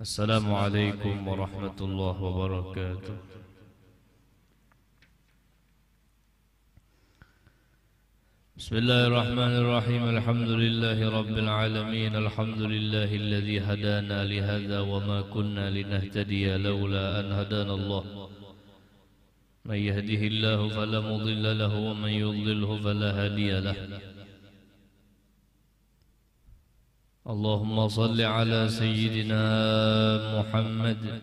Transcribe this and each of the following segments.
Assalamualaikum warahmatullahi wabarakatuh. Bismillahirrahmanirrahim. Alhamdulillahi rabbil alamin. Alhamdulillahi alladhi hadana lihadza wa ma kunna linahtadiya laula an hadana Allah. Man yahdihillahu fala mudilla lahu wa man yudlilhu fala hadiya lahu. اللهم صل على سيدنا محمد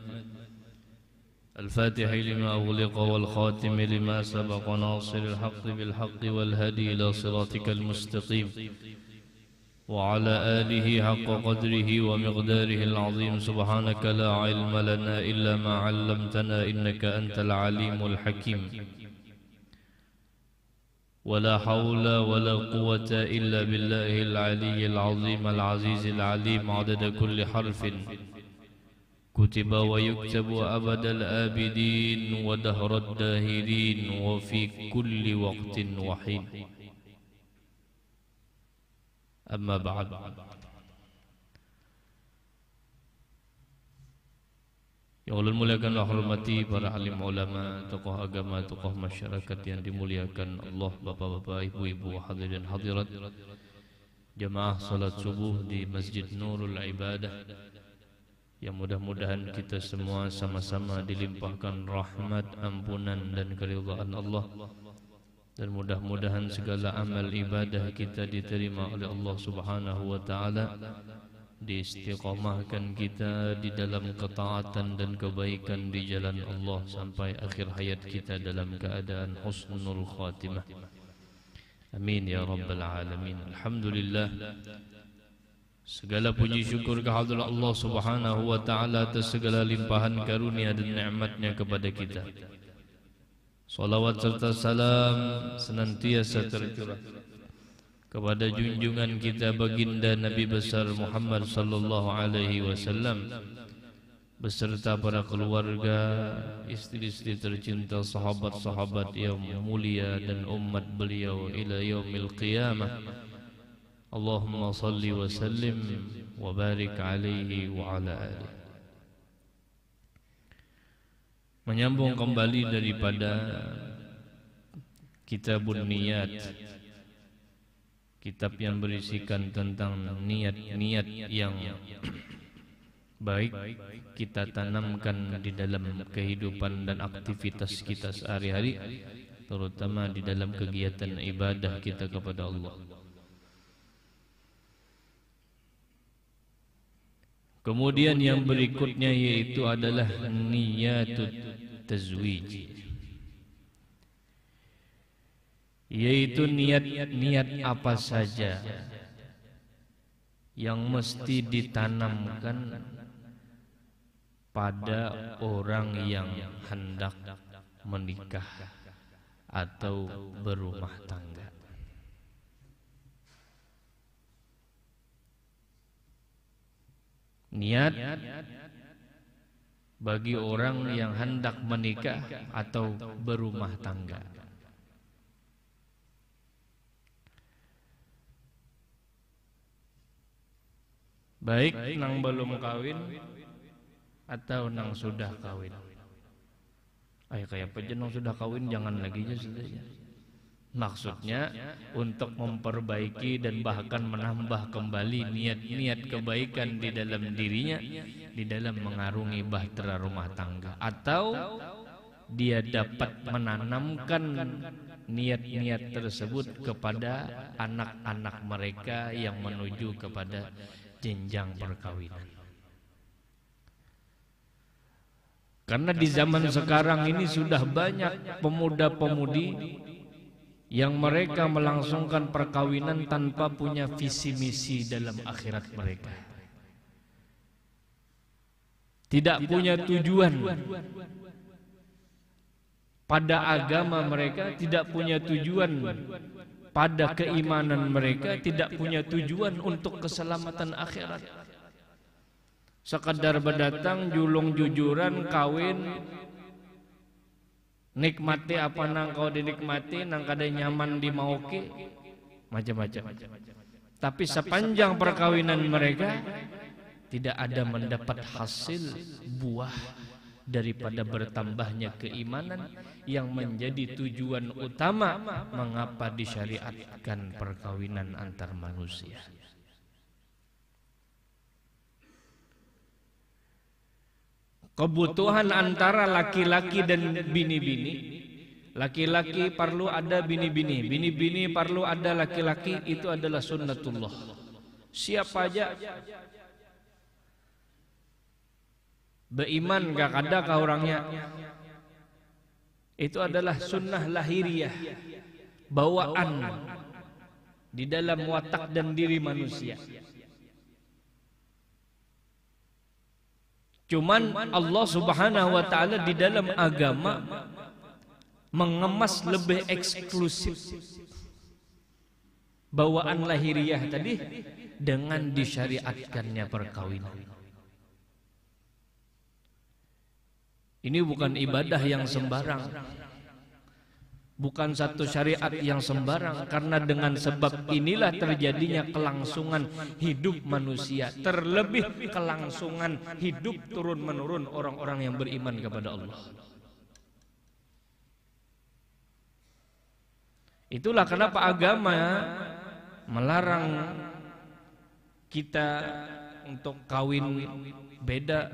الفاتح لما أغلق والخاتم لما سبق ناصر الحق بالحق والهدي إلى صراطك المستقيم وعلى آله حق قدره ومقداره العظيم. سبحانك لا علم لنا إلا ما علمتنا إنك أنت العليم الحكيم. ولا حول ولا قوة إلا بالله العلي العظيم العزيز العليم. عدد كل حرف كتب ويكتب أبد الآبدين ودهر الداهرين وفي كل وقت وحين. أما بعد. Yang Allah muliakan dan hormati para alim ulama, tokoh agama, tokoh masyarakat yang dimuliakan Allah, bapak-bapak, ibu-ibu, hadirin hadirat, jamaah salat subuh di Masjid Nurul Ibadah, yang mudah-mudahan kita semua sama-sama dilimpahkan rahmat, ampunan dan keridhaan Allah, dan mudah-mudahan segala amal ibadah kita diterima oleh Allah Subhanahu wa taala, diistiqamahkan kita di dalam ketaatan dan kebaikan di jalan Allah sampai akhir hayat kita dalam keadaan husnul khatimah. Amin ya rabbal alamin. Alhamdulillah, segala puji syukur kehadirat Allah Subhanahu wa taala atas segala limpahan karunia dan nikmatnya kepada kita. Salawat serta salam senantiasa tercurah kepada junjungan kita baginda Nabi besar Muhammad sallallahu alaihi wasallam beserta para keluarga, istri-istri tercinta, sahabat-sahabat yang mulia dan umat beliau ila yaumil qiyamah. Allahumma salli wa sallim wa barik alaihi wa ala alihi. Menyambung kembali daripada Kitabun Niyat, kitab yang berisikan tentang niat-niat yang baik kita tanamkan di dalam kehidupan dan aktivitas kita sehari-hari, terutama di dalam kegiatan ibadah kita kepada Allah. Kemudian yang berikutnya yaitu adalah niyatut tazwij, yaitu niat-niat apa saja yang mesti ditanamkan pada orang yang hendak menikah atau berumah tangga. Niat bagi orang yang hendak menikah atau berumah tangga. Baik nang belum kawin atau nang sudah kawin. Ay kayak apa nang sudah kawin jangan lagi sudah. Maksudnya untuk memperbaiki dan bahkan menambah kembali niat-niat kebaikan di dalam dirinya, di dalam mengarungi bahtera rumah tangga, atau dia dapat menanamkan niat-niat tersebut kepada anak-anak mereka yang menuju kepada jenjang perkawinan. Karena di zaman sekarang ini sudah banyak pemuda-pemudi yang mereka melangsungkan perkawinan tanpa punya visi misi dalam akhirat mereka. Tidak punya tujuan pada agama mereka, tidak punya tujuan pada keimanan mereka, tidak punya tujuan untuk keselamatan akhirat. Sekadar berdatang, julung jujuran, kawin, nikmati apa nang kau dinikmati, nang kada nyaman di mauke, macam-macam. Tapi sepanjang perkawinan mereka tidak ada mendapat hasil buah daripada bertambahnya keimanan yang menjadi tujuan utama mengapa disyariatkan perkawinan antar manusia. Kebutuhan antara laki-laki dan bini-bini, laki-laki perlu ada bini-bini, bini-bini perlu ada laki-laki, itu adalah sunnatullah. Siapa aja beriman gak ada ke orangnya, itu adalah sunnah lahiriah, bawaan di dalam watak dan diri manusia. Cuman Allah Subhanahu wa taala di dalam agama mengemas lebih eksklusif bawaan lahiriah tadi dengan disyariatkannya perkawinan. Ini bukan ibadah yang sembarang, bukan satu syariat yang sembarang, karena dengan sebab inilah terjadinya kelangsungan hidup manusia, terlebih kelangsungan hidup turun-menurun orang-orang yang beriman kepada Allah. Itulah kenapa agama melarang kita untuk kawin beda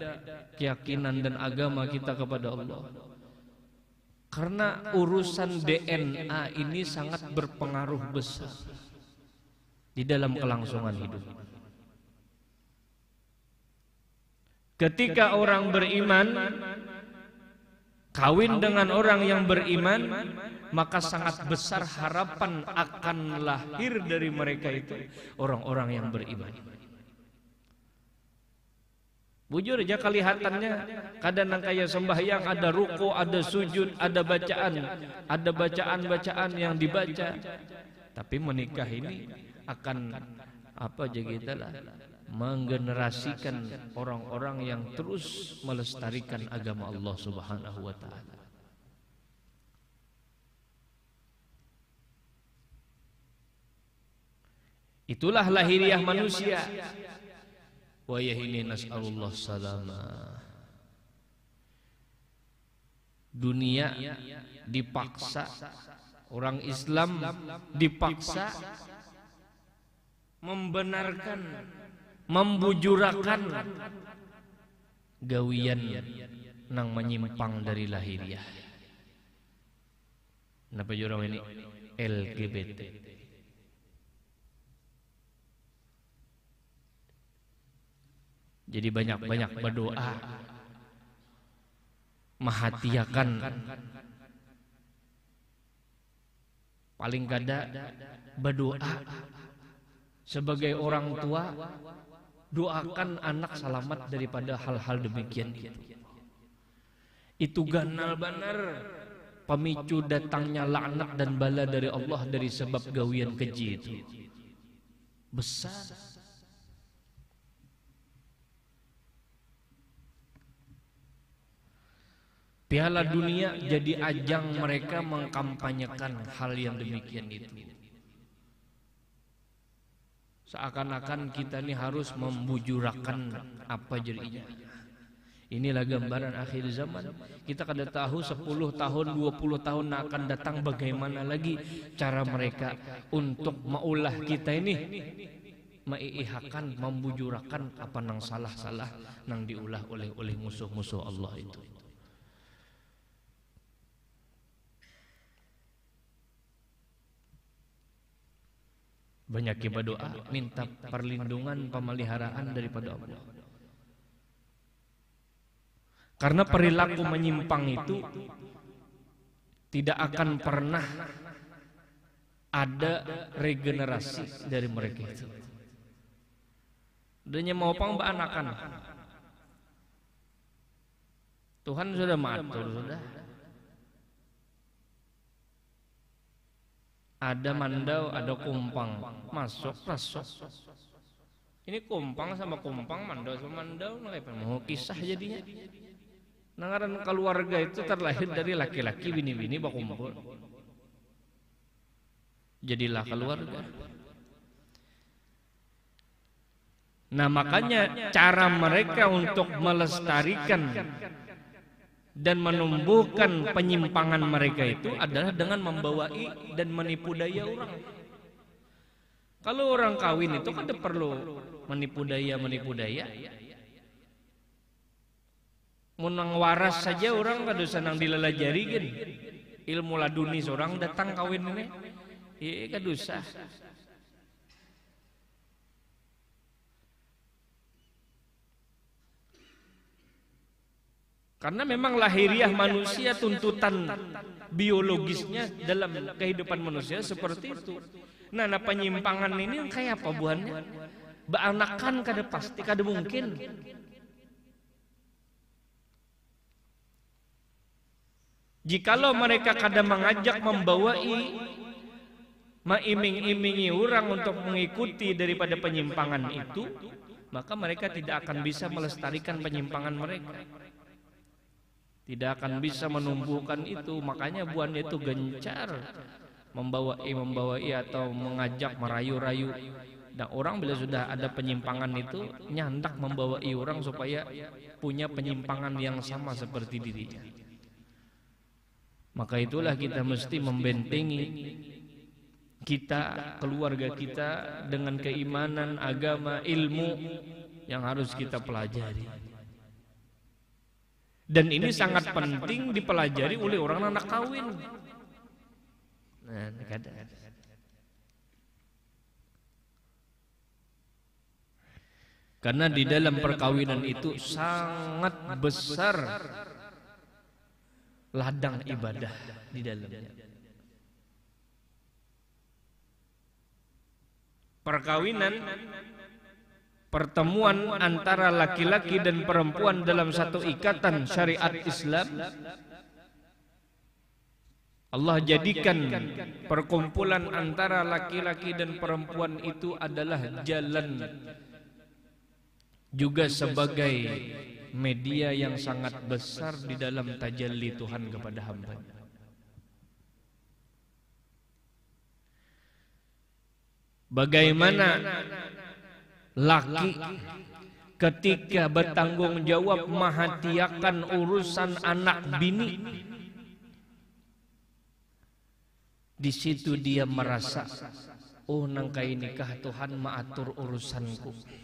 keyakinan dan agama kita kepada Allah. Karena urusan DNA ini sangat berpengaruh besar di dalam kelangsungan hidup. Ketika orang beriman kawin dengan orang yang beriman, maka sangat besar harapan akan lahir dari mereka itu orang-orang yang beriman. Bujur aja kelihatannya kadang kayak sembahyang, ada ruku, ada sujud, ada bacaan yang dibaca. Tapi menikah ini akan apa aja kita lah, menggenerasikan orang-orang yang terus melestarikan agama Allah Subhanahu wa taala. Itulah lahiriah manusia. Wa yahini nas'alullah salama. Dunia dipaksa, orang Islam dipaksa membenarkan, membujurakan gawian nang menyimpang dari lahiriah. Napa jurang ini LGBT. Jadi banyak-banyak berdoa, mahatiakan, paling kada berdoa sebagai orang tua, doakan anak selamat daripada hal-hal demikian. Itu ganal benar pemicu datangnya laknat dan bala dari Allah dari sebab gawian keji itu besar. Piala dunia jadi ajang mereka mengkampanyekan hal yang demikian itu. Seakan-akan kita ini harus membujurakan apa jadinya. Inilah gambaran akhir zaman. Kita kada tahu 10 tahun, 20 tahun akan datang bagaimana lagi cara mereka untuk maulah kita ini maiihakan, membujurakan apa nang salah-salah nang diulah oleh musuh-musuh Allah itu. Banyak berdoa minta perlindungan, pemeliharaan daripada Allah. Karena perilaku menyimpang itu tidak akan pernah ada regenerasi dari mereka itu. Danya mau pang anakan. Tuhan sudah matur sudah. Ada mandau, ada kumpang, masuk. Ini kumpang sama kumpang, mandau sama mandau, mau kisah jadinya. Nangaran keluarga itu terlahir dari laki-laki, bini-bini berkumpul. Jadilah keluarga. Nah, makanya cara mereka untuk melestarikan dan menumbuhkan penyimpangan mereka itu adalah dengan membawai dan menipu daya orang. Kalau orang kawin itu kan perlu menipu daya. Munang waras saja orang kada senang dilalajari kan. Ilmu laduni seorang datang kawin ini, iya kada usah. Karena memang lahiriah manusia, tuntutan biologisnya dalam kehidupan manusia seperti itu. Nah, penyimpangan ini kayak apa buahnya? Beanakan kada pasti, kada mungkin. Jikalau mereka kada mengajak, membawai, mengiming-imingi orang untuk mengikuti daripada penyimpangan itu, maka mereka tidak akan bisa melestarikan penyimpangan mereka. Tidak akan bisa menumbuhkan itu. Makanya buahnya itu gencar membawai atau mengajak, merayu-rayu. Dan orang bila sudah ada penyimpangan itu nyandak membawai orang supaya punya penyimpangan yang sama seperti dirinya. Maka itulah kita mesti membentengi kita, keluarga kita dengan keimanan, agama, ilmu yang harus kita pelajari. Dan ini sangat penting dipelajari oleh orang anak kawin. Nah, karena di dalam perkawinan itu sangat besar ladang ibadah di dalamnya. Perkawinan, pertemuan antara laki-laki dan perempuan dalam satu ikatan syariat Islam, Allah jadikan perkumpulan antara laki-laki dan perempuan itu adalah jalan juga sebagai media yang sangat besar di dalam tajalli Tuhan kepada hamba. Bagaimana laki ketika bertanggung jawab mahatiakan urusan anak bini, di situ dia merasa, oh nangkai nikah Tuhan maatur urusanku.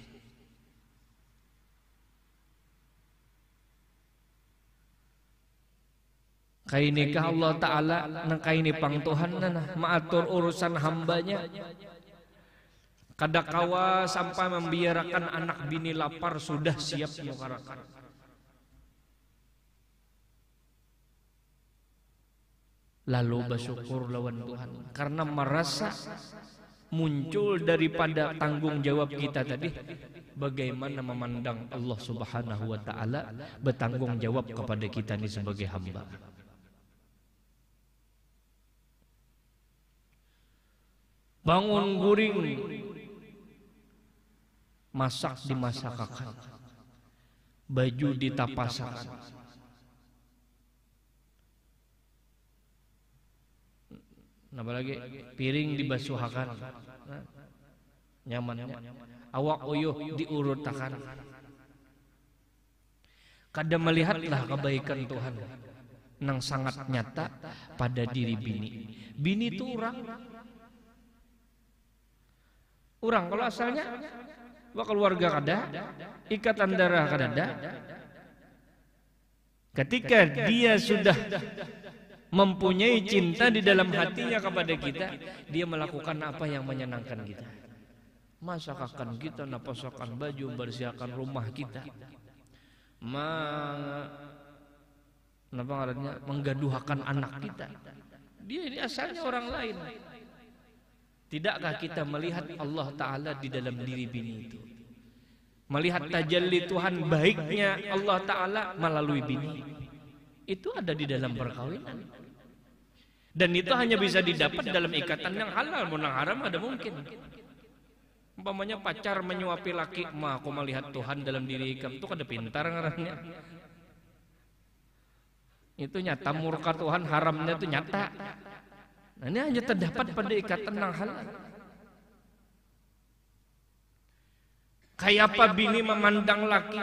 Kai nikah Allah Ta'ala nangkai ni pang Tuhan na maatur urusan hambanya. Kadakawa sampai membiarkan anak bini lapar sudah siap mengarakan. Lalu bersyukur lawan Tuhan karena merasa muncul daripada tanggung jawab kita tadi, bagaimana memandang Allah Subhanahu wa Ta'ala bertanggung jawab kepada kita ini sebagai hamba. Bangun guring, masak dimasakakan, baju ditapasakan, napa lagi piring dibasuhakan, nyaman, awak uyuh diurutakan. Kada melihatlah kebaikan Tuhan nang sangat nyata pada diri bini. Bini itu orang kalau asalnya keluarga kada, ikatan darah kada. Ketika dia sudah mempunyai cinta di dalam hatinya kepada kita, dia melakukan apa yang menyenangkan kita. Masakan kita, napasakan baju, bersihkan rumah kita, menggaduhakan anak kita. Dia ini asalnya orang lain. Tidakkah kita melihat Allah Ta'ala di dalam diri bini itu? Melihat tajalli Tuhan baiknya Allah Ta'ala melalui bini. Itu ada di dalam perkawinan. Dan itu hanya bisa didapat dalam ikatan yang halal. Menang haram ada mungkin. Umpamanya pacar menyuapi laki, aku melihat Tuhan dalam diri kamu, itu kada pintar ngarannya. Itu nyata murka Tuhan, haramnya itu nyata. Nah, ini hanya terdapat pada ikatan yang halal. Kayak apa bini memandang laki?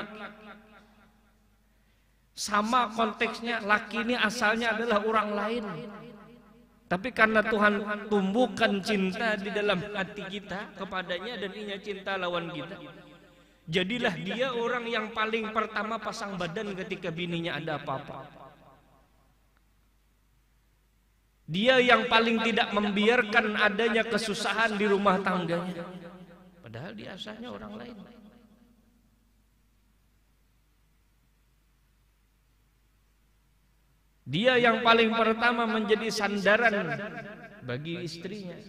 Sama konteksnya, laki ini asalnya adalah orang lain. Tapi karena Tuhan tumbuhkan cinta di dalam hati kita kepadanya dan inya cinta lawan kita, jadilah dia orang yang paling pertama pasang badan ketika bininya ada apa-apa. Dia yang paling tidak membiarkan adanya kesusahan di rumah tangganya. Padahal dia asalnya orang lain. Dia yang paling pertama menjadi sandaran bagi istrinya.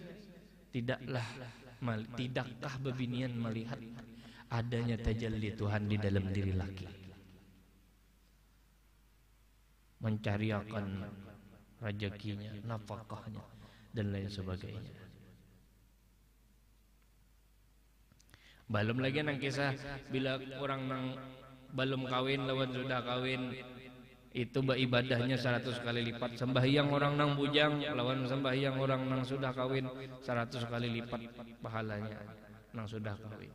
Tidakkah bebinian melihat adanya tajalli Tuhan di dalam diri laki, mencari akan rezekinya, nafkahnya dan lain sebagainya. Belum lagi nang kisah bila orang nang belum kawin lawan sudah kawin, itu ibadahnya 100 kali lipat. Sembahyang orang nang bujang lawan sembahyang orang nang sudah kawin 100 kali lipat pahalanya nang sudah kawin.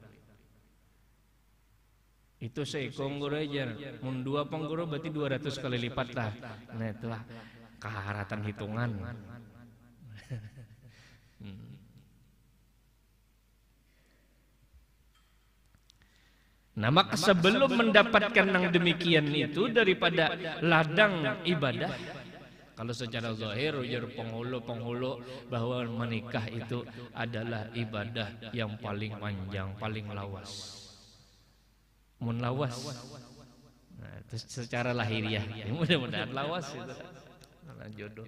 Itu seekong guru aja, mun 2 pengguru berarti 200 kali lipat lah. Nah itulah keharatan hitungan. Nah maka sebelum mendapatkan yang demikian itu daripada ladang ibadah, kalau secara zahir ujar penghulu bahwa menikah itu adalah ibadah yang paling panjang, paling lawas. Mun lawas, nah, itu secara lahiriah, mudah-mudahan lawas itu jodoh.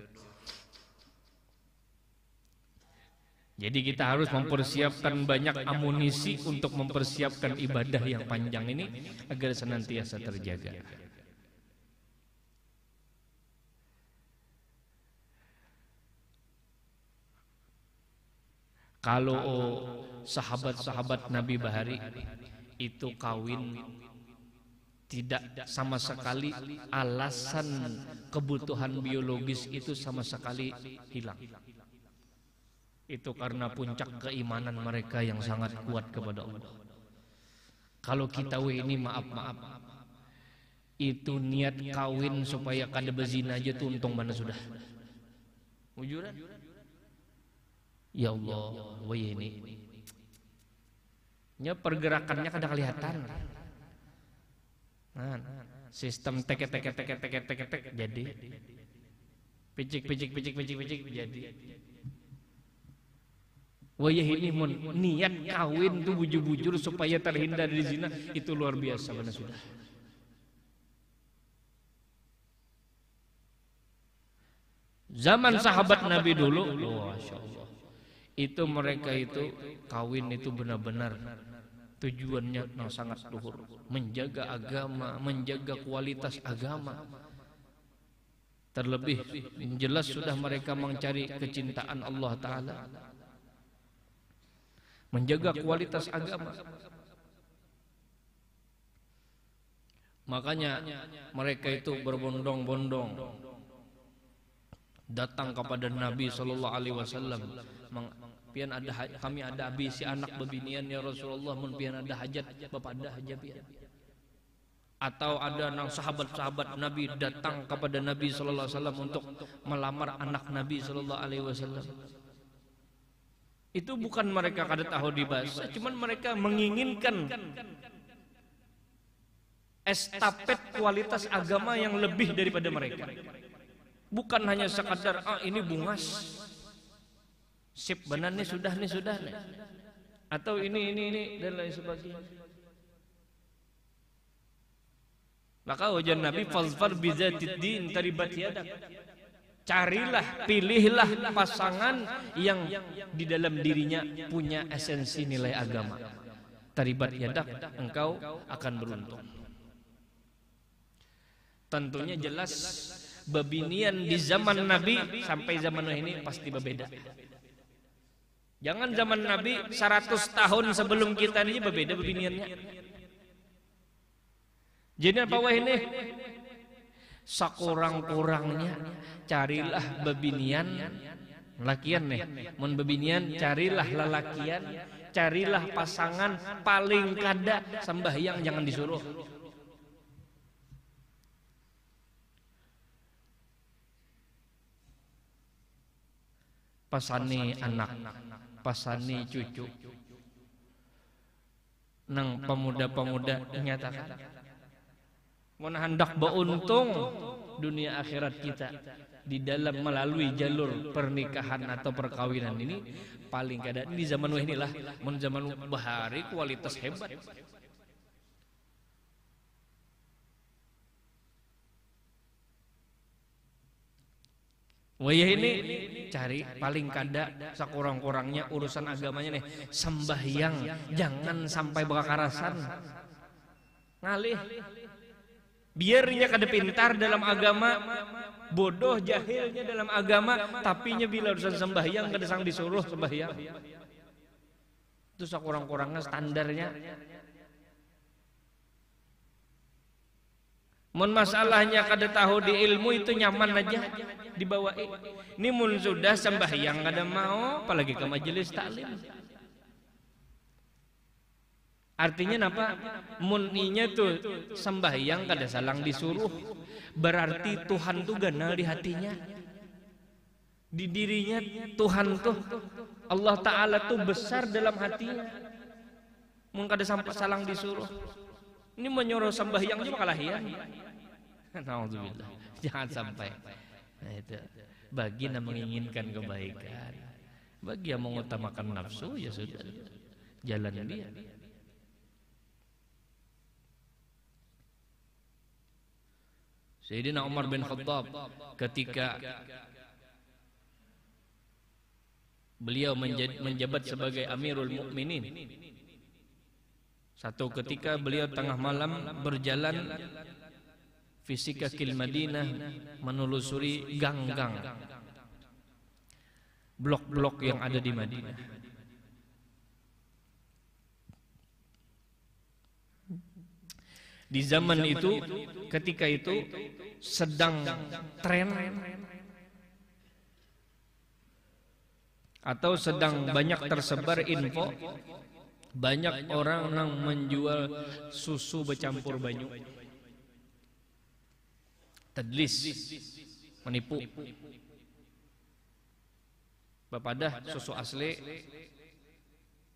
Jadi kita harus mempersiapkan banyak amunisi untuk mempersiapkan ibadah yang panjang ini agar senantiasa terjaga. Kalau sahabat-sahabat Nabi Bahari itu kawin, tidak sama sekali alasan kebutuhan biologis itu sama sekali hilang. Itu karena puncak keimanan mereka yang sangat kuat kepada Allah. Kalau kita ini maaf, itu niat kawin supaya kada bezina aja tuh untung mana sudah. Wujuran? Ya Allah, ini. Nya pergerakannya kada kelihatan. Nah, sistem tek jadi. Picik jadi. Wayah ini niat kawin tuh bujur-bujur supaya terhindar dari zina, itu luar biasa benar sudah. Zaman sahabat Nabi dulu, Masya Allah, itu mereka itu kawin itu benar-benar tujuannya sangat luhur, menjaga agama, menjaga kualitas agama. Terlebih jelas sudah mereka mencari kecintaan Allah Ta'ala, menjaga kualitas agama. Makanya mereka itu berbondong-bondong datang kepada Nabi Sallallahu Alaihi Wasallam. Pian kami ada habisi anak bebinian ya Rasulullah, mun pian ada hajat bapadah aja pian. Atau ada nang sahabat-sahabat Nabi datang kepada Nabi Sallallahu Alaihi Wasallam untuk melamar anak Nabi Sallallahu Alaihi Wasallam. Itu bukan mereka kada tahu di bahasa, cuman mereka menginginkan estafet kualitas agama yang lebih daripada mereka. Bukan hanya sekadar ini bungas, sip benar nih sudah nih, atau ini dan lain sebagainya. Maka wajan Nabi fazfar bizatid din taribat yadak. Carilah, pilihlah pasangan yang di dalam dirinya punya esensi nilai agama. Taribat yadak, engkau akan beruntung. Tentunya jelas bebinian di zaman Nabi sampai zaman ini pasti berbeda. Jangan zaman Nabi 100 tahun sebelum kita ini berbeda bebiniannya. Jadi apa ini? Sakurang-kurangnya carilah bebinian lakian nih, mun bebinian carilah lelakian, carilah pasangan paling kada sembahyang jangan disuruh. Pasani anak, pasani cucu. Nang pemuda-pemuda menyatakan mun hendak beruntung dunia akhirat kita di dalam melalui jalur pernikahan atau perkawinan ini paling kada di zaman inilah mun zaman bahari kualitas hebat. Wayah ini cari paling kada sakurang-kurangnya urusan agamanya nih sembahyang jangan sampai berkarasan ngalih biarnya kada pintar dalam agama bodoh jahilnya dalam agama tapinya bila urusan sembahyang kada sang disuruh sembahyang itu sakurang-kurangnya standarnya. Mun masalahnya kada tahu di ilmu itu nyaman aja dibawain. Ini mun sudah sembahyang kada mau, apalagi ke majelis taklim. Artinya apa? Mun inya tuh sembahyang kada salang disuruh, berarti Tuhan tuh ganal di hatinya. Di dirinya Tuhan tuh Allah Ta'ala tuh besar dalam hatinya. Mun kada sampai salang disuruh. Ini menyuruh sembahyang juga kalahian. Nauzubillah. Jangan sampai. Nah, itu bagi yang menginginkan kebaikan, bagi yang mengutamakan nafsu ya sudah jalan dia. Sayyidina Umar bin Khattab ketika beliau menjabat sebagai Amirul Mukminin, satu ketika beliau tengah malam berjalan fisikakil Madinah menelusuri gang-gang blok-blok yang ada di Madinah. Di zaman itu ketika itu sedang tren atau sedang banyak tersebar info banyak orang yang menjual susu bercampur banyu. Tadlis, menipu. Bapadah susu asli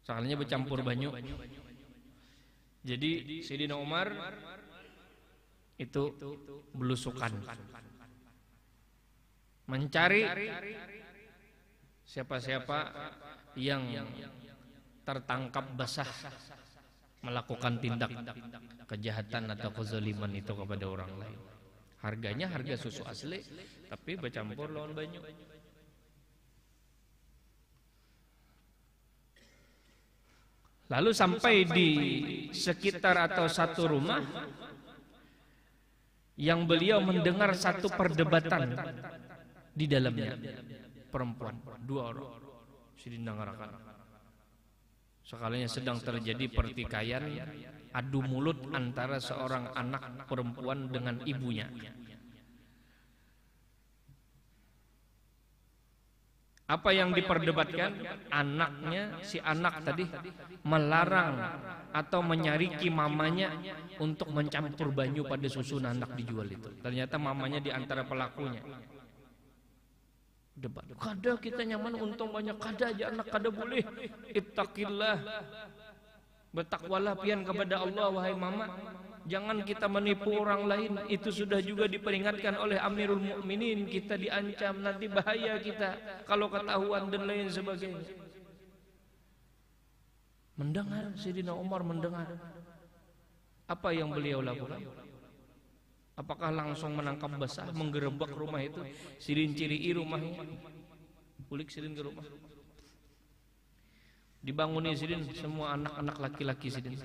soalnya bercampur banyu. Jadi Sayyidina Umar itu belusukan mencari siapa-siapa yang tertangkap basah melakukan tindak kejahatan atau kezaliman itu kepada orang lain. Harganya harga susu asli tapi bercampur lawan banyu. Lalu sampai di sekitar atau satu rumah yang beliau mendengar satu perdebatan di dalamnya. Perempuan, dua orang sedang sekalinya sedang terjadi pertikaian adu mulut antara seorang anak perempuan dengan ibunya. Apa yang diperdebatkan? Anaknya, si anak tadi melarang atau menyariki mamanya untuk mencampur banyu pada susu anak dijual itu. Ternyata mamanya di antara pelakunya. Debat. Kada kita nyaman untung banyak, kada aja anak kada boleh. Ittaqillah. Bertakwalah pian kepada Allah wahai mama. Jangan kita menipu orang lain. Itu sudah juga diperingatkan oleh Amirul Mukminin. Kita diancam nanti bahaya kita kalau ketahuan dan lain sebagainya. Mendengar Sayyidina Umar mendengar. Apa yang beliau lakukan? Apakah langsung menangkap basah, menggerebek rumah itu, sirin ciri rumahnya, ulik sirin ke rumah, dibanguni sirin semua anak-anak laki-laki sirin.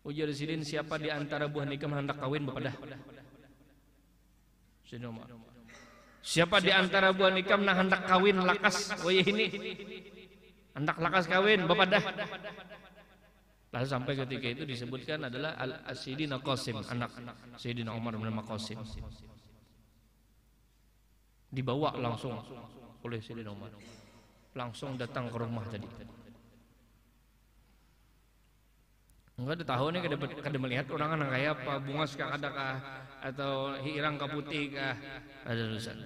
Ujar sirin, siapa di antara buah nikah hendak kawin bapak dah? Siapa di antara buah nikah hendak kawin lakas? Oh ya ini hendak lakas kawin bapak dah. Lalu sampai ketika itu disebutkan adalah Sayyidina Qasim, anak Sayyidina Umar bernama Qasim. Dibawa langsung oleh Sayyidina Umar. Langsung datang ke rumah tadi. Enggak ada tahu nih kada melihat orang anak kayak apa, bungas kah ada kah atau hirang kah putih kah, ada urusan.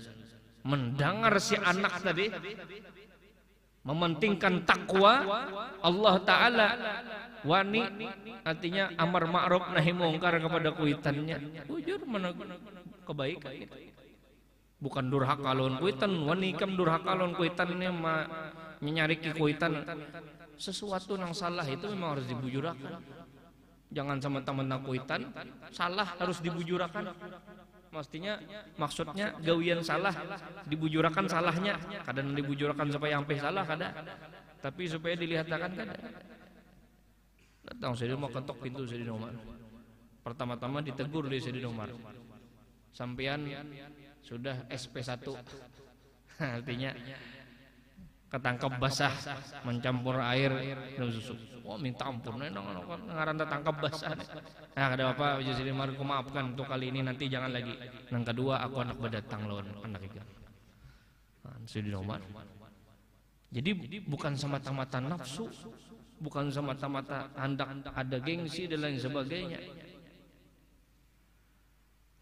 Mendengar si anak tadi mementingkan takwa Allah Ta'ala, wani artinya amar ma'ruf nahi mungkar kepada kuitannya, jujur mana kebaikan, bukan durhaka lawan kuitan, wani kam durhaka lawan kuitannya menyariki kuitan. Sesuatu yang salah itu memang harus dibujurakan, jangan semata-mata kuitan salah harus dibujurakan. Mestinya maksudnya gawian salah dibujurakan salahnya, kadang dibujurakan supaya sampai salah kada, tapi supaya dilihatkan kada. Datang Sayyidina Umar ketok pintu Sayyidina Umar. Pertama-tama ditegur di Sayyidina Umar. Sampean sudah SP1. Artinya ketangkap basah mencampur air dan susu. Oh minta ampun, ngaran tangkap basah. Nah kada apa Sayyidina Umar, aku maafkan untuk kali ini, nanti jangan lagi. Yang kedua aku anak berdatang lawan anak ikan. Sayyidina Umar. Jadi bukan semata-mata nafsu, bukan semata-mata hendak ada gengsi dan lain sebagainya,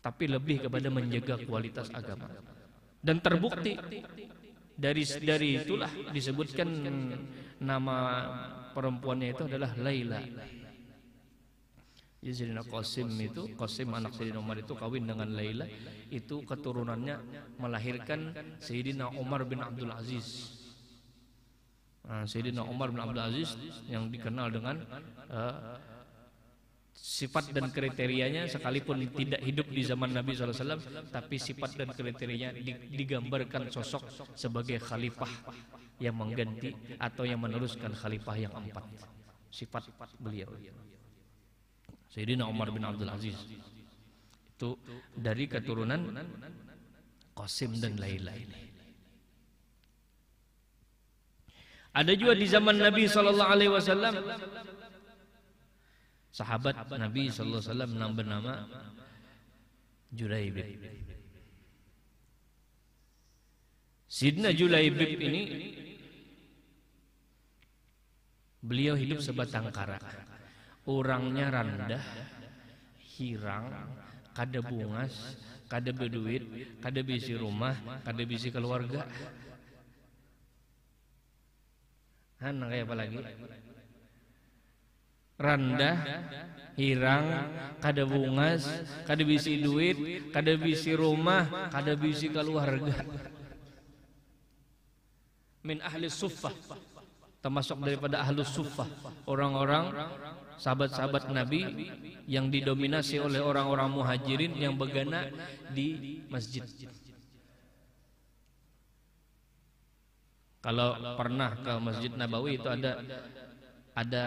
tapi lebih kepada menjaga kualitas agama. Dan terbukti dari itulah disebutkan nama perempuannya itu adalah Laila. Jadi Sayyidina Qasim anak Sayyidina Umar itu kawin dengan Laila, itu keturunannya melahirkan Sayyidina Umar bin Abdul Aziz. Sayyidina Umar bin Abdul Aziz yang dikenal dengan sifat dan kriterianya, sekalipun tidak hidup di zaman Nabi SAW, tapi sifat dan kriterianya digambarkan sosok sebagai khalifah yang mengganti atau yang meneruskan khalifah yang keempat. Sifat beliau Sayyidina Umar bin Abdul Aziz itu dari keturunan Qasim dan Laila ini. Ada juga di zaman Nabi SAW sahabat Nabi SAW yang bernama Julaibib. Sidna Julaibib ini beliau hidup sebatang kara. Orangnya rendah, hirang, kada bungas, kada berduit, kada bisi rumah, kada bisi keluarga. Kayak apa lagi? Rendah, hirang, kada bungas, kada bisi duit, kada bisi rumah, kada bisi keluarga. Min ahli suffah, termasuk daripada ahli suffah, orang-orang sahabat-sahabat Nabi yang didominasi oleh orang-orang muhajirin yang begana di masjid. Kalau pernah ke Masjid Nabawi itu ada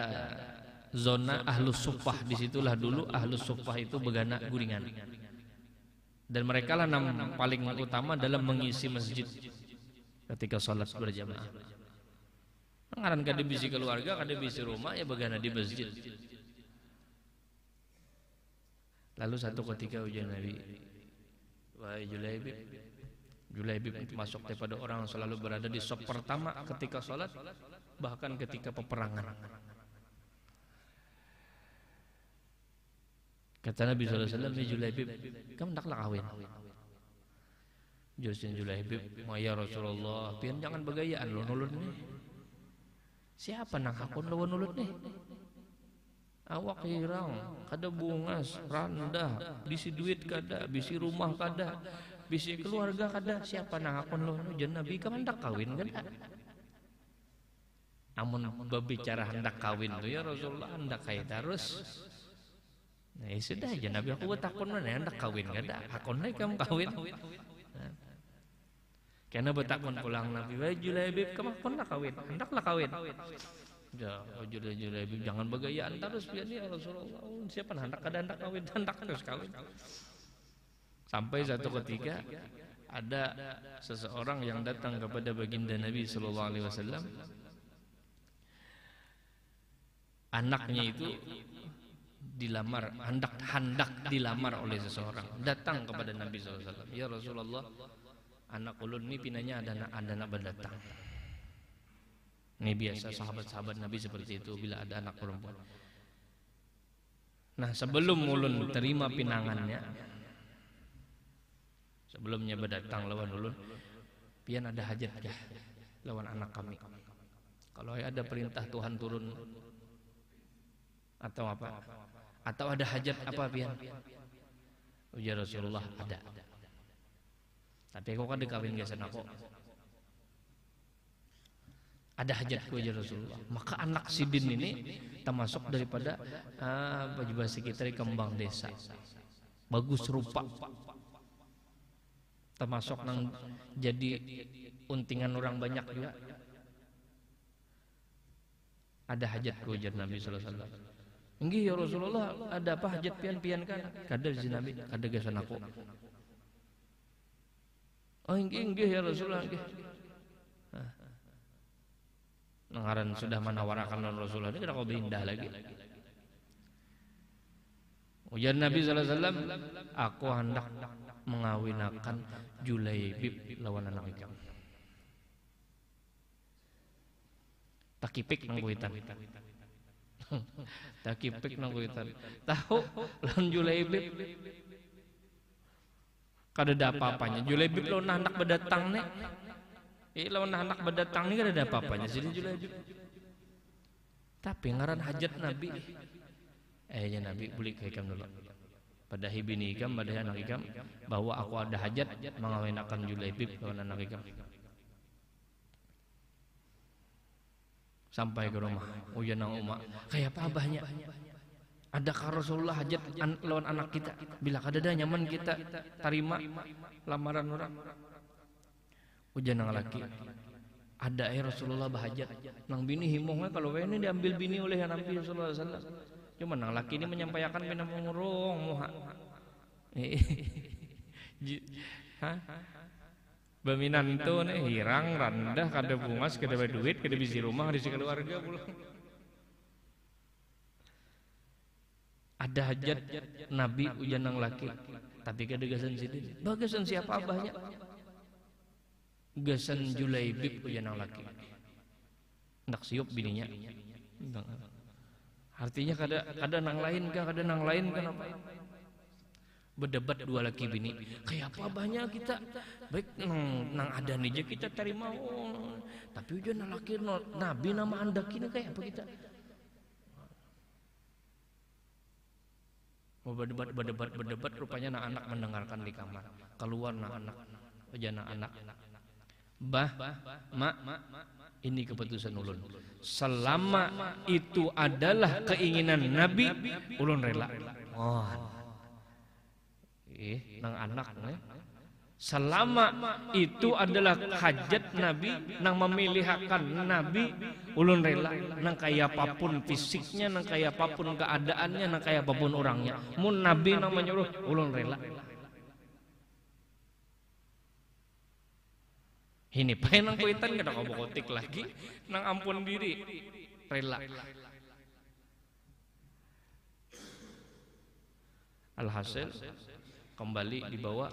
zona ahlus suffah, disitulah dulu ahlus suffah itu begana guringan. Dan mereka lah yang paling utama dalam mengisi masjid ketika sholat berjamaah. Ngaran kada bisi keluarga, kada bisi rumah, ya begana di masjid. Lalu satu ketika ujian Nabi, wahai Julaibib itu masuk daripada orang yang selalu berada di saf pertama ketika sholat, bahkan ketika peperangan. Kata Nabi SAW, Julaibib, kamu hendaklah kawin. Jelasin Julaibib, ya Rasulullah, pian jangan begayaan lo nulut nih. Siapa nang hakun lo nulut nih? Awak hirang, kada bungas, rendah, bisi duit kada, bisi rumah kada, bisi keluarga kada. Siapa nang hakun lo? Jan Nabi kamu hendak kawin kada? Amun berbicara hendak kawin tu ya Rasulullah hendak kaya terus. Nah ya sudah aja Nabi, aku bertakun mana hendak kawin kada? Hakun lagi kamu kawin. Karena bertakun pulang Nabi, wahai Julaibib, kamu hendak kawin? Hendaklah kawin. Julaibib jangan begayaan terus biar ya Rasulullah. Siapa hendak kada hendak kawin? Hendak terus kawin. Sampai satu ketika ada seseorang yang datang kepada baginda Nabi SAW. Anaknya itu dilamar, hendak dilamar oleh seseorang. Datang kepada Nabi SAW. Ya Rasulullah, anak ulun ini pinanya ada anak berdatang. Ini biasa sahabat-sahabat Nabi seperti itu bila ada anak perempuan. Nah sebelum ulun terima pinangannya, sebelumnya berdatang lawan ulun, pian ada hajat kah lawan anak kami? Kalau ada perintah Tuhan turun atau apa? Atau ada hajat apa pian? Ujar Rasulullah, ada. Tapi kau kan dikawin gesan aku. Ada hajatku ujar Rasulullah. Maka anak Sidin ini termasuk daripada baju basi kita di kembang desa. Bagus rupa. Termasuk nang jadi untingan orang banyak juga. Ada hajatku ujar Nabi sallallahu alaihi wasallam. Enggih ya Rasulullah, ada apa hajat pian kan? Kada si Nabi, kada gesan aku. Oh enggih ya Rasulullah enggih. Nangaran sudah menawarakan Rasulullah ini kena kau pindah lagi. Ujar Nabi sallallahu alaihi wasallam, aku hendak mengawinakan Julaibib lawan anak ikam. Takipik nang kuitan. Takipik nang kuitan. Tahu lawan Julaibib kada ada apa-apanya. Julaibib lawan anak berdatang nih. Lawan anak berdatang nih kada ada apa-apanya. Jadi Julaibib. Tapi ngaran hajat Nabi. Ya Nabi beli ke ikam dulu. Pada bini ikam, pada anak ikam, bahwa aku ada hajat mengawinkan Julaibib lawan anak ikam. Sampai ke rumah, ujar nang Umar, kayak apa abahnya? Adakah Rasulullah hajat lawan anak kita? Bila kada ada nyaman kita terima lamaran orang. Ujar nang laki, ada Rasulullah bahajat. Nang bini himungnya kalau ini diambil bini oleh Nabi Sallallahu Alaihi Wasallam. Cuma nang laki ini menyampaikan bina mengurung muha. Baminan itu nih hirang randah kada bungas kada duit kada bisi rumah di keluarga pulang. Ada hajat Nabi ujar nang laki, tapi kada gasan sidin. Bagasan siapa abahnya? Gasan Julaibib ujar nang laki. Nak siup bininya. Artinya kada nang lain kah, kada nang lain kenapa? Berdebat dua laki bini, kayak apa banyak kita baik nang ada nih aja kita terima, tapi udah nang laki Nabi nama anda kini kayak apa kita? Mau berdebat rupanya nang anak mendengarkan di kamar, keluar nang anak, aja nang anak, bah, mak, ini keputusan ulun. Selama itu adalah keinginan Nabi, ulun rela. Nang anak nih. Selama itu adalah hajat Nabi, nang memilihakan Nabi, ulun rela. Nang kaya apapun fisiknya, nang kaya apapun keadaannya, nang kaya apapun orangnya. Mun Nabi nang menyuruh, ulun rela. Ini pakai nang kuitan kada kau bokotik lagi, nang ampun diri, rela. Alhasil kembali dibawa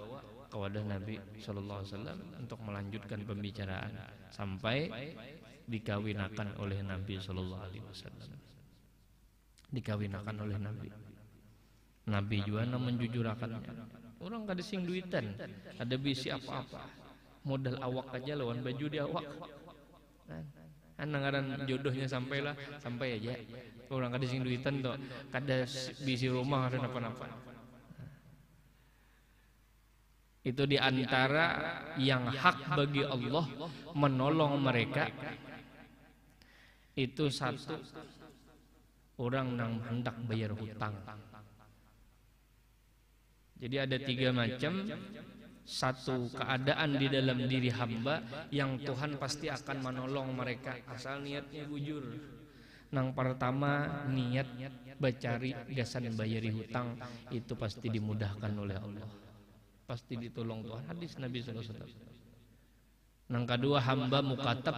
ke wadah Nabi Sallallahu Alaihi Wasallam untuk melanjutkan pembicaraan sampai dikawinakan oleh Nabi Sallallahu Alaihi Wasallam. Dikawinakan oleh Nabi. Nabi juga menjujurakannya. Orang kada sing duitan, ada bisi apa-apa. Modal awak aja lawan baju di awak. Anangaran jodohnya sampai aja. Orang kada sing duitan tuh, kada bisi rumah ada apa-apa. Itu diantara yang hak bagi Allah menolong mereka. Itu satu, orang yang hendak bayar hutang. Jadi ada tiga macam. Satu, keadaan di dalam diri hamba yang Tuhan pasti akan menolong mereka asal niatnya bujur. Nang pertama niat bacari gasan bayari hutang, itu pasti dimudahkan oleh Allah. Pasti ditolong Tuhan. Hadis Nabi sallallahu alaihi wasallam. Yang kedua, hamba mukatab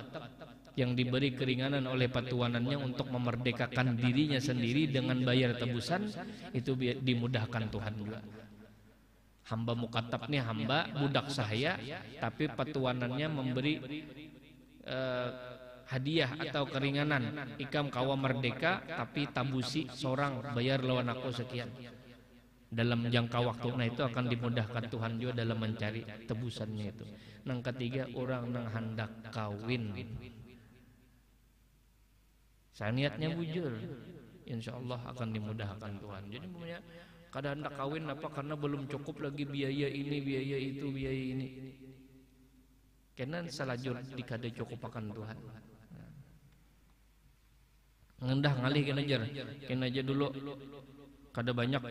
yang diberi keringanan oleh patuanannya untuk memerdekakan dirinya sendiri dengan bayar tebusan, itu dimudahkan Tuhan juga. Hamba mukatab nih hamba budak sahaya, tapi patuanannya memberi hadiah atau keringanan, ikam kawa merdeka tapi tabusi seorang bayar lawan aku sekian dalam jangka waktu. Nah itu akan dimudahkan Tuhan juga dalam mencari tebusannya itu. Yang ketiga, orang nang hendak kawin, saya niatnya bujur, insya Allah akan dimudahkan Tuhan. Jadi punya kada hendak kawin apa karena belum cukup lagi biaya ini, biaya itu, biaya ini. Karena salajur dikada cukup akan Tuhan. Ngendah ngalih kena aja dulu kada banyak.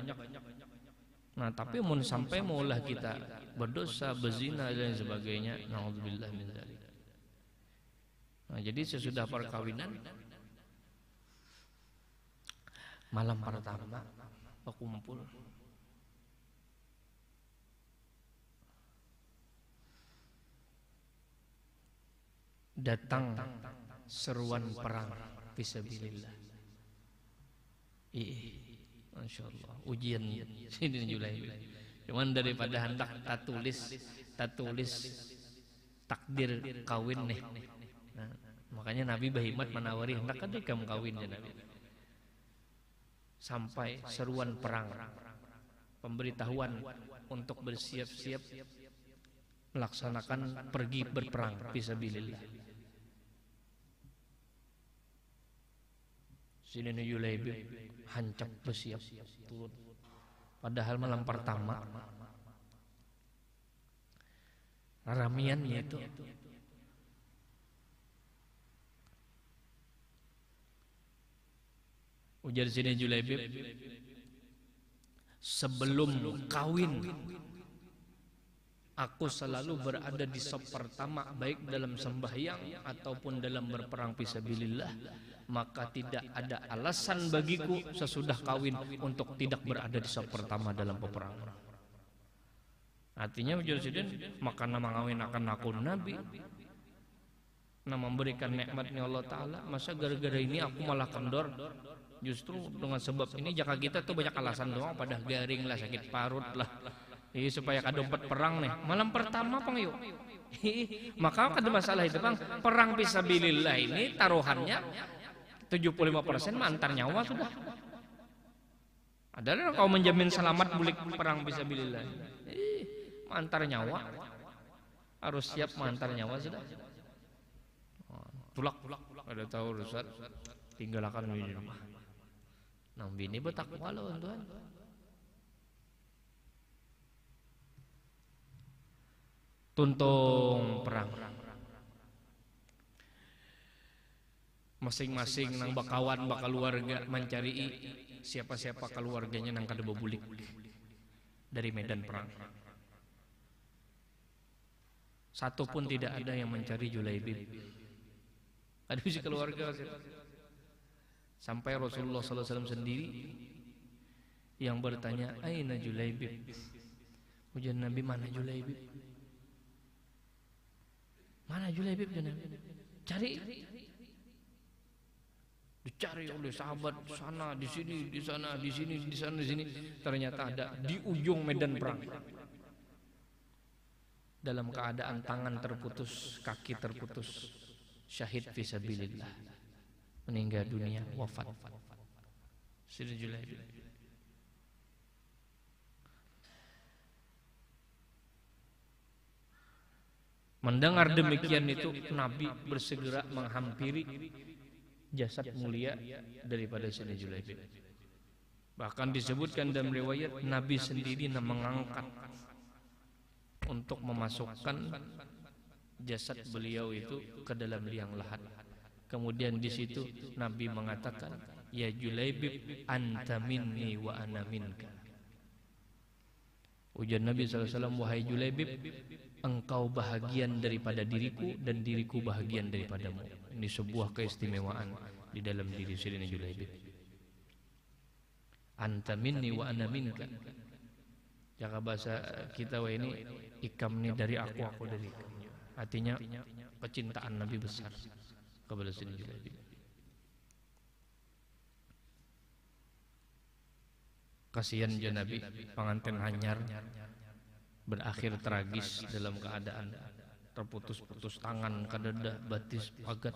Nah tapi mun sampai maulah kita berdosa, berzina dan sebagainya, naudzubillah min dzalik. Nah jadi sesudah perkawinan, malam pertama berkumpul, datang seruan perang fisabilillah. Masya Allah, ujian sini Julai. Cuman daripada hendak tak tulis takdir kawin nih. Nah, makanya Nabi Bahimat menawari hendak ada kamu kawin ya Nabi. Sampai seruan perang, pemberitahuan untuk bersiap-siap melaksanakan pergi berperang fisabilillah. Sini Julaibib hancap bersiap turun. Padahal malam pertama ramiannya itu ujar sini Julaibib, sebelum kawin aku selalu berada di saf pertama, baik dalam sembahyang ataupun dalam berperang fisabilillah. Maka tidak ada alasan bagiku sesudah kawin untuk tidak berada di saf pertama dalam peperangan. Artinya ujar sidin, maka nama ngawin akan aku Nabi, nama memberikan nikmatnya Allah Ta'ala. Masa gara-gara ini aku malah kendor? Justru dengan sebab ini jaka kita tuh banyak alasan doang, pada garing lah, sakit parut lah, supaya kadompet perang nih malam pertama pang yuk. Maka kada masalah itu bang, perang fisabilillah ini taruhannya 75% antar nyawa sudah. Adalah kau menjamin selamat bulik perang fisabilillah. Antar nyawa, harus siap mengantar nyawa sudah. Tulak, ada tahu urusan, tinggalkan di rumah. Nang bini bertakwa loh Tuhan. Tuntung perang. Masing-masing nang bakawan keluarga mencari siapa-siapa keluarganya nang kada bebulik dari medan perang. Satu pun tidak ada yang mencari Julaibib. Ada si keluarga. Sampai Rasulullah SAW sendiri yang bertanya, "Aina Julaibib?" Ujian Nabi, mana Julaibib? Mana Julaibib? Cari. Dicari oleh sahabat sana, di sini, di sana, di sini, di sana, di sini. Ternyata ada di ujung medan perang. Dalam keadaan tangan terputus, kaki terputus, syahid fisabilillah, meninggal dunia, wafat. Sini Julaibib. Mendengar demikian itu, Nabi bersegera menghampiri jasad mulia daripada Sayyidina Julaibib. Bahkan disebutkan dalam riwayat, Nabi sendiri mengangkat untuk memasukkan jasad beliau itu ke dalam liang lahat. Kemudian di situ Nabi mengatakan, "Ya Julaibib, anta minni wa ana minka." Ujar Nabi SAW, "Wahai Julaibib, engkau bahagian daripada diriku dan diriku bahagian daripadamu." Ini sebuah keistimewaan di dalam diri Sayyidina Julaibib. Anta minni wa ana minka. Jaka bahasa kita ini, ikam ini dari aku dari ikam. Artinya kecintaan Nabi besar kepada Sayyidina Julaibib. Kasihan je Nabi, pengantin hanyar berakhir tragis dalam keadaan terputus-putus tangan, kadada, batis, pagat.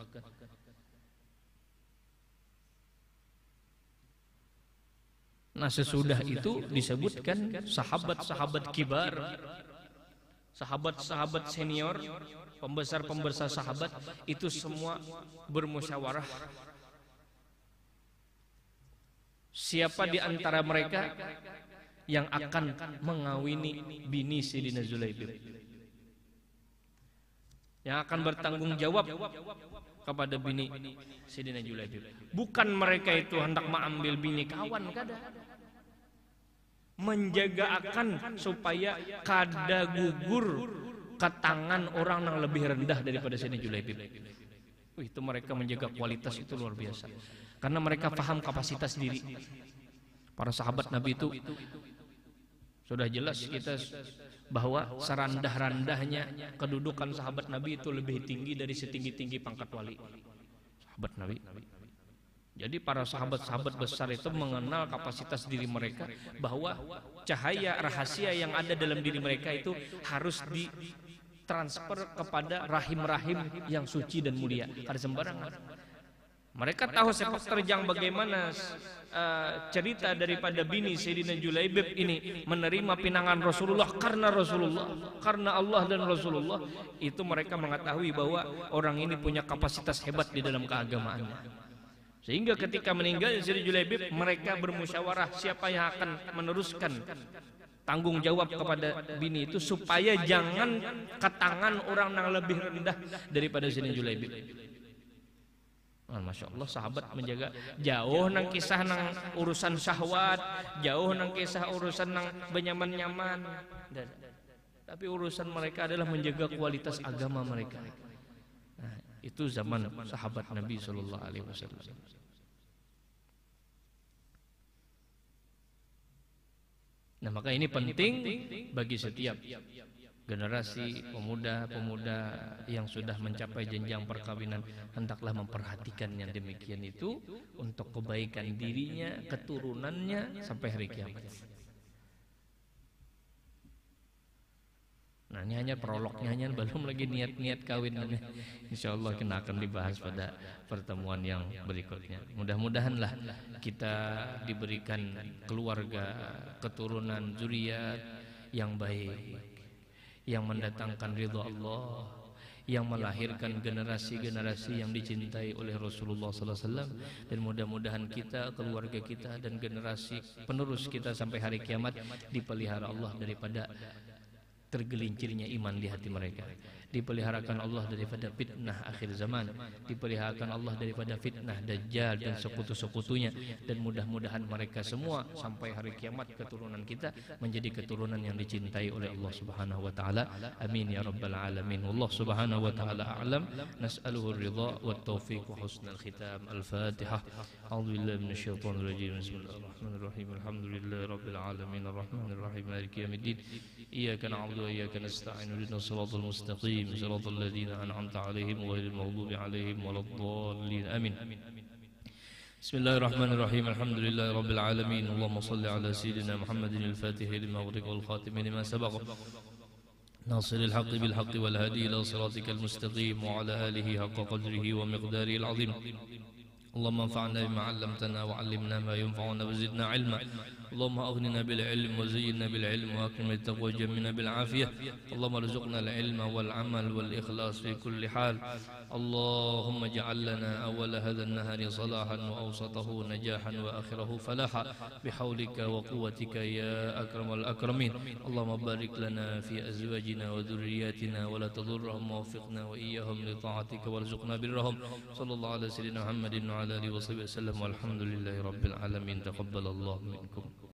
Nah sesudah itu disebutkan sahabat-sahabat kibar, sahabat-sahabat senior, pembesar-pembesar sahabat itu semua bermusyawarah. Siapa di antara mereka yang akan mengawini bini Sayyidina Julaibib, yang akan bertanggung jawab kepada bini Sayyidina Julaibib. Bukan mereka itu hendak mengambil bini kawan, kada. Menjaga akan supaya kada gugur ke tangan orang yang lebih rendah daripada Sayyidina Julaibib. Itu mereka menjaga kualitas itu luar biasa. Karena mereka paham kapasitas diri. Para sahabat Nabi itu sudah jelas kita bahwa serendah-rendahnya kedudukan sahabat Nabi itu lebih tinggi dari setinggi-tinggi pangkat wali. Sahabat Nabi. Jadi para sahabat-sahabat besar itu mengenal kapasitas diri mereka, bahwa cahaya rahasia yang ada dalam diri mereka itu harus ditransfer kepada rahim-rahim yang suci dan mulia. Kada sembarangan. Mereka tahu sepak terjang bagaimana cerita daripada bini Sayyidina Julaibib ini menerima pinangan Rasulullah karena Allah dan Rasulullah. Itu mereka mengetahui bahwa orang ini punya kapasitas hebat di dalam keagamaannya. Sehingga ketika meninggal Sayyidina Julaibib, mereka bermusyawarah siapa yang akan meneruskan tanggung jawab kepada bini itu supaya jangan ke tangan orang yang lebih rendah daripada Sayyidina Julaibib. Masya Allah, sahabat menjaga jauh nang kisah nang urusan syahwat, jauh nang kisah urusan nang benyaman-nyaman. Tapi urusan mereka adalah menjaga kualitas agama mereka. Nah, itu zaman sahabat Nabi Sallallahu Alaihi Wasallam. Nah maka ini penting bagi setiap generasi pemuda-pemuda yang sudah mencapai jenjang perkawinan, hendaklah memperhatikan yang demikian itu untuk kebaikan dirinya, keturunannya sampai hari kiamat. Nah ini hanya prolognya, hanya belum lagi niat-niat kawin. Insyaallah kita akan dibahas pada pertemuan yang berikutnya. Mudah-mudahanlah kita diberikan keluarga, keturunan, zuriat yang baik, yang mendatangkan ridha Allah, yang melahirkan generasi-generasi yang dicintai oleh Rasulullah sallallahu alaihi wasallam, dan mudah-mudahan kita, keluarga kita dan generasi penerus kita sampai hari kiamat dipelihara Allah daripada tergelincirnya iman di hati mereka, dipeliharakan Allah daripada fitnah akhir zaman, dipeliharakan Allah daripada fitnah Dajjal dan sekutu-sekutunya, dan mudah-mudahan mereka semua sampai hari kiamat keturunan kita menjadi keturunan yang dicintai oleh Allah Subhanahu wa taala. Amin ya rabbal alamin. Allah Subhanahu wa taala a'lam. Nas'aluhu ar-ridha wat taufiq wa husnal khitam. Al-Fatihah. A'udzubillahi minasyaitonir rajim. Bismillahirrahmanirrahim. Alhamdulillahi rabbil alamin arrahmanir rahim maliki yaumiddin. Iyyaka na'budu wa iyyaka nasta'in. Ihdinas siratal mustaqim. صراط الذين أنعمت عليهم غير المغضوب عليهم ولا الضالين آمين. بسم الله الرحمن الرحيم. الحمد لله رب العالمين. اللهم صل على سيدنا محمد الفاتح لما أغلق والخاتم لما سبق ناصر الحق بالحق والهادي إلى صراطك المستقيم وعلى آله حق قدره ومقداره العظيم. اللهم انفعنا بما علمتنا وعلمنا ما ينفعنا وزدنا علما. اللهم أغننا بالعلم وزينا بالعلم وأكرمنا بالتقوى وجملنا بالعافية. اللهم ارزقنا العلم والعمل والإخلاص في كل حال. اللهم اجعل لنا أول هذا النهار صلاحا وأوسطه نجاحا وآخره فلاحا بحولك وقوتك يا أكرم الأكرمين. اللهم بارك لنا في أزواجنا وذرياتنا ولا تضرهم ووفقنا وإياهم لطاعتك وارزقنا برهم. صلى الله على سيدنا محمد وعلى آله وصحبه وسلم والحمد لله رب العالمين. تقبل الله منكم.